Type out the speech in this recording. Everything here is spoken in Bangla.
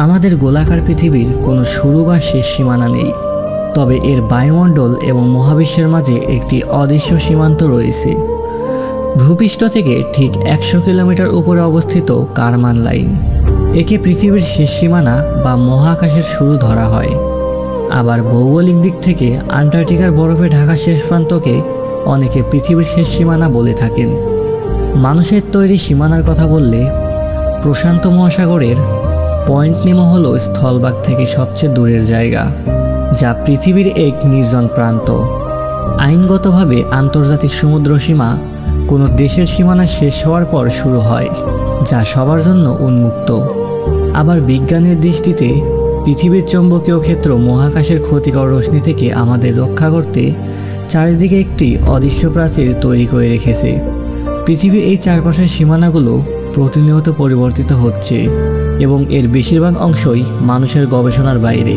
আমাদের গোলাকার পৃথিবীর কোনো শুরু বা শেষ সীমানা নেই, তবে এর বায়ুমণ্ডল এবং মহাবিশ্বের মাঝে একটি অদৃশ্য সীমান্ত রয়েছে। ভূপৃষ্ঠ থেকে ঠিক 100 কিলোমিটার উপরে অবস্থিত কারমান লাইন, একে পৃথিবীর শেষ সীমানা বা মহাকাশের শুরু ধরা হয়। আবার ভৌগোলিক দিক থেকে আন্টার্কটিকার বরফে ঢাকা শেষ প্রান্তকে অনেকে পৃথিবীর শেষ সীমানা বলে থাকেন। মানুষের তৈরি সীমানার কথা বললে প্রশান্ত মহাসাগরের পয়েন্ট নেমো হলো স্থলভাগ থেকে সবচেয়ে দূরের জায়গা, যা পৃথিবীর এক নির্জন প্রান্ত। আইনগতভাবে আন্তর্জাতিক সমুদ্র সীমা কোনো দেশের সীমানা শেষ হওয়ার পর শুরু হয়, যা সবার জন্য উন্মুক্ত। আবার বিজ্ঞানের দৃষ্টিতে পৃথিবীর চৌম্বকীয় ক্ষেত্র মহাকাশের ক্ষতিকর রশ্মি থেকে আমাদের রক্ষা করতে চারিদিকে একটি অদৃশ্য প্রাচীর তৈরি করে রেখেছে। পৃথিবীর এই চারপাশের সীমানাগুলো প্রতিনিয়ত পরিবর্তিত হচ্ছে এবং এর বেশিরভাগ অংশই মানুষের গবেষণার বাইরে।